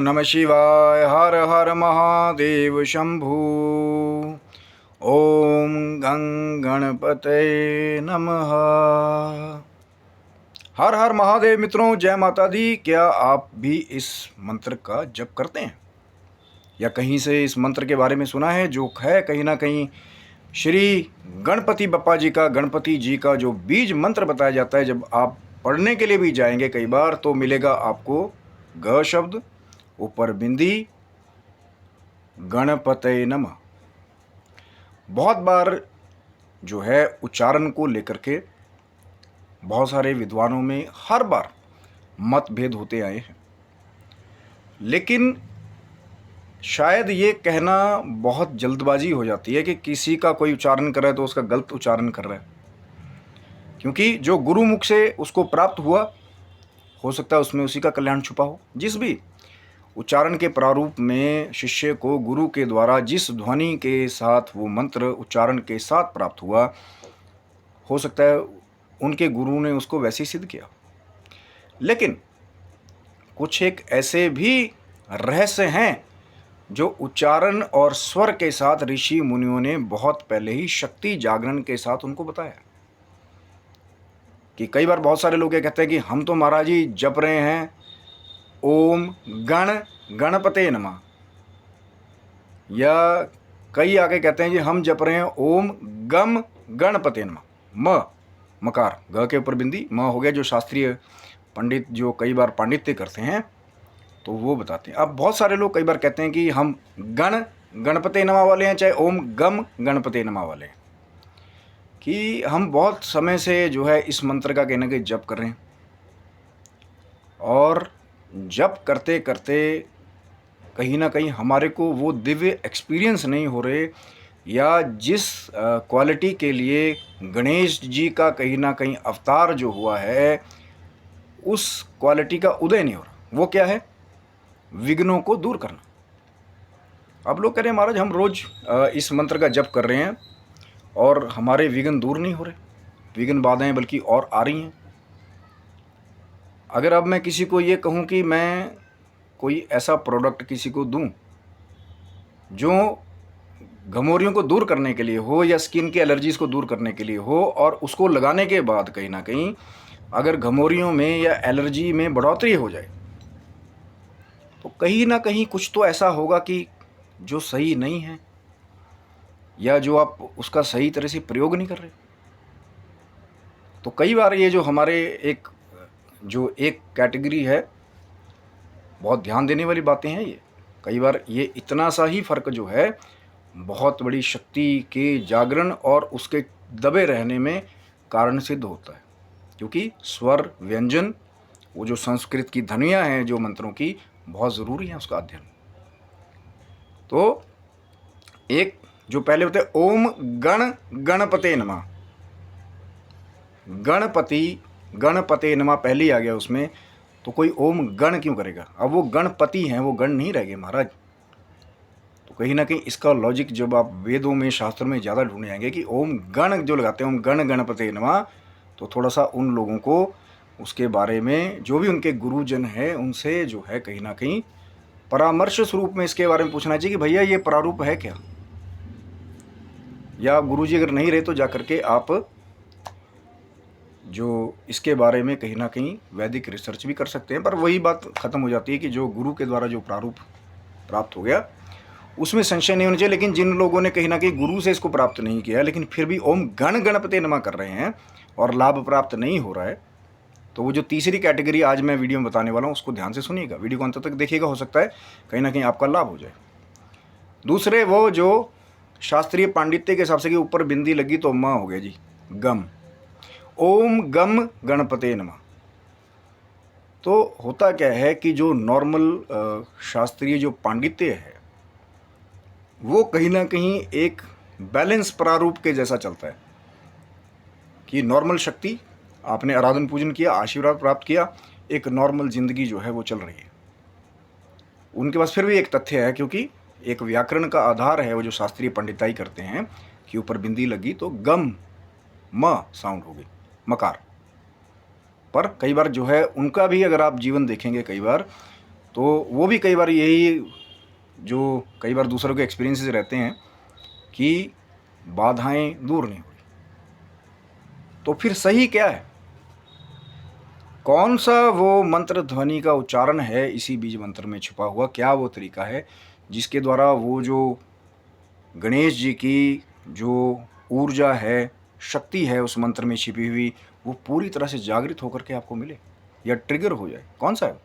नमः शिवाय। हर हर महादेव शंभु। ओम गं गणपते नमः। हर हर महादेव मित्रों, जय माता दी। क्या आप भी इस मंत्र का जप करते हैं या कहीं से इस मंत्र के बारे में सुना है? जो है कहीं ना कहीं श्री गणपति बप्पा जी का, गणपति जी का जो बीज मंत्र बताया जाता है। जब आप पढ़ने के लिए भी जाएंगे कई बार तो मिलेगा आपको ग शब्द, ऊपर बिंदी, गणपते नमः। बहुत बार जो है उच्चारण को लेकर के बहुत सारे विद्वानों में हर बार मतभेद होते आए हैं, लेकिन शायद ये कहना बहुत जल्दबाजी हो जाती है कि किसी का कोई उच्चारण कर रहा है तो उसका गलत उच्चारण कर रहा है, क्योंकि जो गुरुमुख से उसको प्राप्त हुआ हो सकता है उसमें उसी का कल्याण छुपा हो। जिस भी उच्चारण के प्रारूप में शिष्य को गुरु के द्वारा जिस ध्वनि के साथ वो मंत्र उच्चारण के साथ प्राप्त हुआ, हो सकता है उनके गुरु ने उसको वैसे ही सिद्ध किया। लेकिन कुछ एक ऐसे भी रहस्य हैं जो उच्चारण और स्वर के साथ ऋषि मुनियों ने बहुत पहले ही शक्ति जागरण के साथ उनको बताया। कि कई बार बहुत सारे लोग ये कहते हैं कि हम तो महाराज जी जप रहे हैं ओम गण गणपते नमः, या कई आगे कहते हैं जी हम जप रहे हैं ओम गम गणपते नमः। म मकार, ग के ऊपर बिंदी, म हो गया। जो शास्त्रीय पंडित जो कई बार पांडित्य करते हैं तो वो बताते हैं। अब बहुत सारे लोग कई बार कहते हैं कि हम गण गणपते नमः वाले हैं, चाहे ओम गम गणपते नमः वाले हैं, कि हम बहुत समय से जो है इस मंत्र का कहने के जप कर रहे हैं और जप करते करते कहीं ना कहीं हमारे को वो दिव्य एक्सपीरियंस नहीं हो रहे, या जिस क्वालिटी के लिए गणेश जी का कहीं ना कहीं अवतार जो हुआ है उस क्वालिटी का उदय नहीं हो रहा। वो क्या है? विघ्नों को दूर करना। अब लोग कह रहे हैं महाराज हम रोज़ इस मंत्र का जप कर रहे हैं और हमारे विघ्न दूर नहीं हो रहे, विघ्न बाधाएं बल्कि और आ रही हैं। अगर अब मैं किसी को ये कहूँ कि मैं कोई ऐसा प्रोडक्ट किसी को दूं जो घमौरियों को दूर करने के लिए हो या स्किन की एलर्जीज़ को दूर करने के लिए हो, और उसको लगाने के बाद कहीं ना कहीं अगर घमौरियों में या एलर्जी में बढ़ोतरी हो जाए, तो कहीं ना कहीं कुछ तो ऐसा होगा कि जो सही नहीं है, या जो आप उसका सही तरह से प्रयोग नहीं कर रहे। तो कई बार ये जो हमारे एक कैटेगरी है, बहुत ध्यान देने वाली बातें हैं ये। कई बार ये इतना सा ही फर्क जो है बहुत बड़ी शक्ति के जागरण और उसके दबे रहने में कारण सिद्ध होता है, क्योंकि स्वर व्यंजन, वो जो संस्कृत की ध्वनियाँ हैं जो मंत्रों की, बहुत ज़रूरी है उसका अध्ययन। तो एक जो पहले होते ओम गण गणपते नमः, गणपते नमः पहले ही आ गया उसमें, तो कोई ओम गण क्यों करेगा? अब वो गणपति हैं, वो गण नहीं रह गए महाराज। तो कहीं ना कहीं इसका लॉजिक जब आप वेदों में शास्त्र में ज़्यादा ढूंढने आएंगे कि ओम गण जो लगाते हैं ओम गण गणपते नमः, तो थोड़ा सा उन लोगों को उसके बारे में जो भी उनके गुरुजन हैं उनसे जो है कहीं ना कहीं परामर्श स्वरूप में इसके बारे में पूछना चाहिए कि भैया ये प्रारूप है क्या, या गुरुजी अगर नहीं रहे तो जा करके आप जो इसके बारे में कहीं ना कहीं वैदिक रिसर्च भी कर सकते हैं। पर वही बात ख़त्म हो जाती है कि जो गुरु के द्वारा जो प्रारूप प्राप्त हो गया उसमें संशय नहीं होना चाहिए। लेकिन जिन लोगों ने कहीं ना कहीं गुरु से इसको प्राप्त नहीं किया लेकिन फिर भी ओम गण गणपते नमः कर रहे हैं और लाभ प्राप्त नहीं हो रहा है, तो वो जो तीसरी कैटेगरी आज मैं वीडियो में बताने वाला हूँ उसको ध्यान से सुनिएगा, वीडियो को अंत तक देखिएगा, हो सकता है कहीं ना कहीं आपका लाभ हो जाए। दूसरे वो जो शास्त्रीय पांडित्य के हिसाब से कि ऊपर बिंदी लगी तो म हो गया जी गम, ओम गम गणपते नमः। तो होता क्या है कि जो नॉर्मल शास्त्रीय जो पांडित्य है वो कहीं ना कहीं एक बैलेंस प्रारूप के जैसा चलता है कि नॉर्मल शक्ति, आपने आराधन पूजन किया, आशीर्वाद प्राप्त किया, एक नॉर्मल जिंदगी जो है वो चल रही है। उनके पास फिर भी एक तथ्य है, क्योंकि एक व्याकरण का आधार है, वो जो शास्त्रीय पंडिताई करते हैं कि ऊपर बिंदी लगी तो गम म साउंड हो गई, मकार। पर कई बार जो है उनका भी अगर आप जीवन देखेंगे कई बार तो वो भी कई बार यही जो कई बार दूसरों के एक्सपीरियंसेस रहते हैं कि बाधाएं दूर नहीं हुई। तो फिर सही क्या है? कौन सा वो मंत्र ध्वनि का उच्चारण है इसी बीज मंत्र में छुपा हुआ? क्या वो तरीका है जिसके द्वारा वो जो गणेश जी की जो ऊर्जा है, शक्ति है उस मंत्र में छिपी हुई, वो पूरी तरह से जागृत होकर के आपको मिले या ट्रिगर हो जाए? कौन सा है?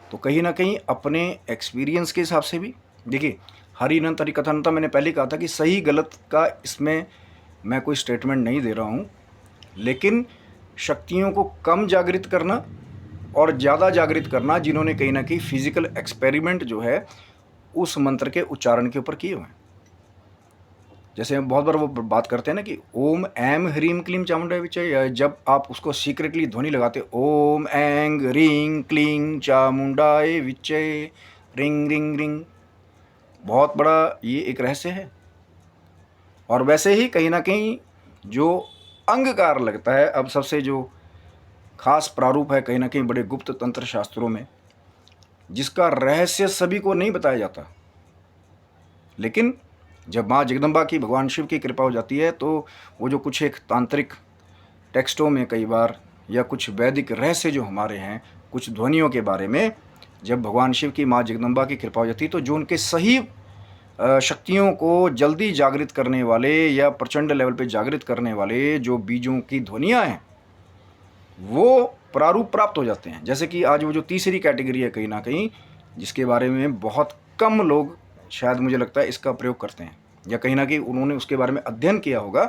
तो कहीं ना कहीं अपने एक्सपीरियंस के हिसाब से भी देखिए, हरि अनंत हरि कथा अनंत, मैंने पहले कहा था कि सही गलत का इसमें मैं कोई स्टेटमेंट नहीं दे रहा हूँ, लेकिन शक्तियों को कम जागृत करना और ज़्यादा जागृत करना, जिन्होंने कहीं ना कहीं फिजिकल एक्सपेरिमेंट जो है उस मंत्र के उच्चारण के ऊपर किए हुए हैं। जैसे हम बहुत बार वो बात करते हैं ना कि ओम ऐम ह्रीम क्लीम चामुंडाय विचय, जब आप उसको सीक्रेटली ध्वनि लगाते ओम ऐंग रींग क्लीं चामुंडाय विचय रिंग रिंग रिंग, बहुत बड़ा ये एक रहस्य है। और वैसे ही कहीं ना कहीं जो अंगकार लगता है, अब सबसे जो खास प्रारूप है कहीं ना कहीं बड़े गुप्त तंत्र शास्त्रों में, जिसका रहस्य सभी को नहीं बताया जाता, लेकिन जब माँ जगदम्बा की, भगवान शिव की कृपा हो जाती है तो वो जो कुछ एक तांत्रिक टेक्स्टों में कई बार, या कुछ वैदिक रहस्य जो हमारे हैं कुछ ध्वनियों के बारे में, जब भगवान शिव की, माँ जगदम्बा की कृपा हो जाती है तो जो उनके सही शक्तियों को जल्दी जागृत करने वाले या प्रचंड लेवल पे जागृत करने वाले जो बीजों की ध्वनियाँ हैं वो प्रारूप प्राप्त हो जाते हैं। जैसे कि आज वो जो तीसरी कैटेगरी है कहीं ना कहीं, जिसके बारे में बहुत कम लोग शायद मुझे लगता है इसका प्रयोग करते हैं, या कहीं ना कहीं उन्होंने उसके बारे में अध्ययन किया होगा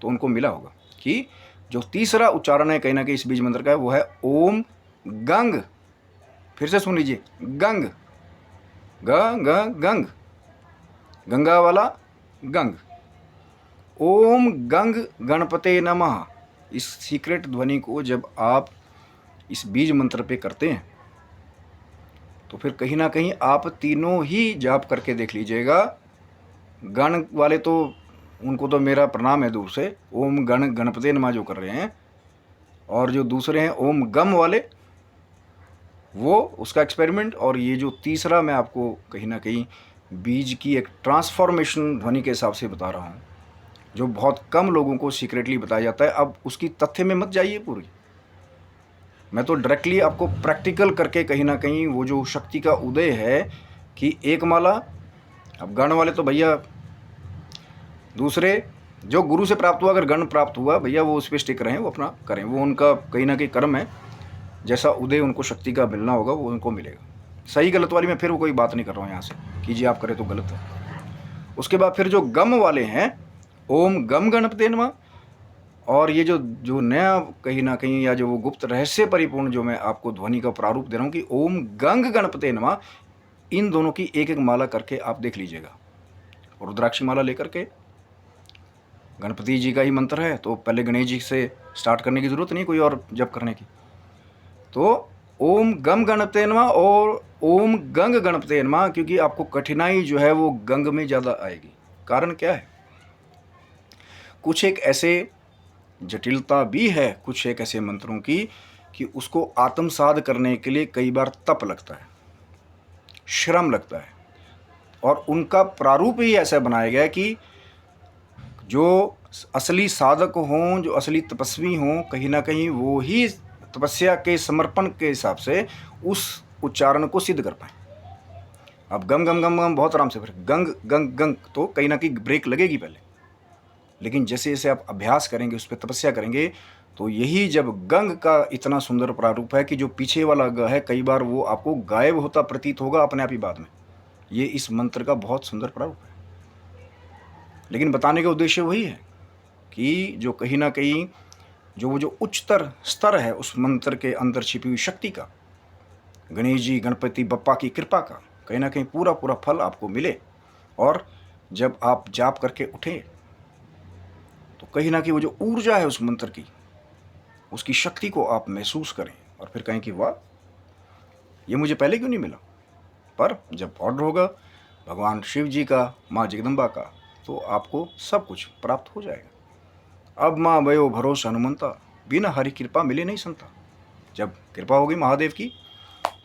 तो उनको मिला होगा कि जो तीसरा उच्चारण है कहीं ना कहीं इस बीज मंत्र का है वो है ओम गंग। फिर से सुन लीजिए, गंग, गंग, गंगा वाला गंग। ओम गंग गणपते नमः, इस सीक्रेट ध्वनि को जब आप इस बीज मंत्र पे करते हैं तो फिर कहीं ना कहीं आप तीनों ही जाप करके देख लीजिएगा। गण वाले तो उनको तो मेरा प्रणाम है दूर से, ओम गण गणपते नमः जो कर रहे हैं, और जो दूसरे हैं ओम गम वाले, वो उसका एक्सपेरिमेंट। और ये जो तीसरा मैं आपको कहीं ना कहीं बीज की एक ट्रांसफॉर्मेशन ध्वनि के हिसाब से बता रहा हूँ, जो बहुत कम लोगों को सीक्रेटली बताया जाता है। अब उसकी तथ्य में मत जाइए पूरी, मैं तो डायरेक्टली आपको प्रैक्टिकल करके कहीं ना कहीं वो जो शक्ति का उदय है कि एक माला, अब गण वाले तो भैया दूसरे जो गुरु से प्राप्त हुआ, अगर गण प्राप्त हुआ भैया वो उस पर स्टिक रहें, वो अपना करें, वो उनका कहीं ना कहीं कर्म है, जैसा उदय उनको शक्ति का मिलना होगा वो उनको मिलेगा। सही गलत वाली मैं फिर वो कोई बात नहीं कर रहा हूँ यहाँ से कीजिए आप करें तो गलत है। उसके बाद फिर जो गम वाले हैं ओम गम गणपते नमः, और ये जो जो नया कहीं ना कहीं या जो वो गुप्त रहस्य परिपूर्ण जो मैं आपको ध्वनि का प्रारूप दे रहा हूँ कि ओम गंग गणपते नमः, इन दोनों की एक एक माला करके आप देख लीजिएगा। रुद्राक्षी माला लेकर के, गणपति जी का ही मंत्र है तो पहले गणेश जी से स्टार्ट करने की ज़रूरत नहीं कोई और जप करने की। तो ओम गम गणपते नमः और ओम गंग गणपते नमः, क्योंकि आपको कठिनाई जो है वो गंग में ज़्यादा आएगी। कारण क्या है? कुछ एक ऐसे जटिलता भी है कुछ एक ऐसे मंत्रों की कि उसको आत्मसात करने के लिए कई बार तप लगता है, श्रम लगता है, और उनका प्रारूप ही ऐसा बनाया गया है कि जो असली साधक हों, जो असली तपस्वी हों, कहीं ना कहीं वो ही तपस्या के समर्पण के हिसाब से उस उच्चारण को सिद्ध कर पाए। अब गम गम गम गम बहुत आराम से, फिर गंग गंग गंग तो कहीं ना कहीं ब्रेक लगेगी पहले, लेकिन जैसे जैसे आप अभ्यास करेंगे, उस पर तपस्या करेंगे, तो यही जब गंग का इतना सुंदर प्रारूप है कि जो पीछे वाला ग है कई बार वो आपको गायब होता प्रतीत होगा अपने आप ही बाद में। ये इस मंत्र का बहुत सुंदर प्रारूप है, लेकिन बताने का उद्देश्य वही है कि जो कहीं ना कहीं जो वो जो उच्चतर स्तर है उस मंत्र के अंदर छिपी हुई शक्ति का, गणेश जी गणपति बप्पा की कृपा का कहीं ना कहीं पूरा पूरा फल आपको मिले। और जब आप जाप करके उठें तो कहीं ना कहीं वो जो ऊर्जा है उस मंत्र की, उसकी शक्ति को आप महसूस करें और फिर कहें कि वाह, ये मुझे पहले क्यों नहीं मिला। पर जब ऑर्डर होगा भगवान शिव जी का, माँ जगदम्बा का, तो आपको सब कुछ प्राप्त हो जाएगा। अब माँ भयो भरोसा हनुमंता, बिना हरि कृपा मिले नहीं संता। जब कृपा होगी महादेव की,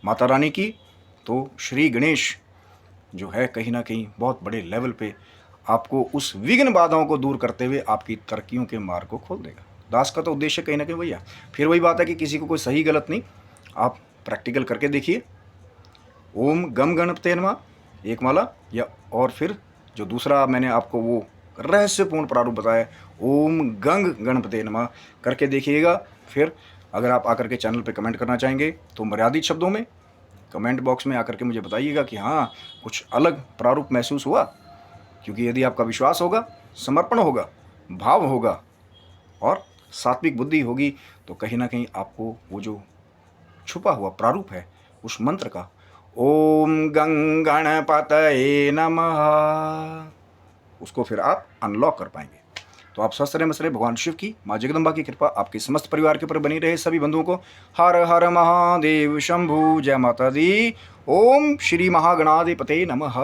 माता रानी की, तो श्री गणेश जो है कहीं ना कहीं बहुत बड़े लेवल पे आपको उस विघ्न बाधाओं को दूर करते हुए आपकी तरक्कियों के मार्ग को खोल देगा। दास का तो उद्देश्य कहीं ना कहीं वही है। फिर वही बात है कि किसी को कोई सही गलत नहीं, आप प्रैक्टिकल करके देखिए। ओम गम गणपते नमः एक माला, या और फिर जो दूसरा मैंने आपको वो रहस्यपूर्ण प्रारूप बताया ओम गंग गणपते नमः करके देखिएगा। फिर अगर आप आकर के चैनल पे कमेंट करना चाहेंगे तो मर्यादित शब्दों में कमेंट बॉक्स में आकर के मुझे बताइएगा कि हाँ कुछ अलग प्रारूप महसूस हुआ। क्योंकि यदि आपका विश्वास होगा, समर्पण होगा, भाव होगा और सात्विक बुद्धि होगी तो कहीं ना कहीं आपको वो जो छुपा हुआ प्रारूप है उस मंत्र का ओम गं गणपतये नमः, उसको फिर आप अनलॉक कर पाएंगे। तो आप स्वस्थ रहे, मस्त रहे। भगवान शिव की, माँ जगदम्बा की कृपा आपके समस्त परिवार के ऊपर बनी रहे। सभी बंधुओं को हर हर महादेव शंभु, जय माता दी। ओम श्री महागणाधिपते नमः।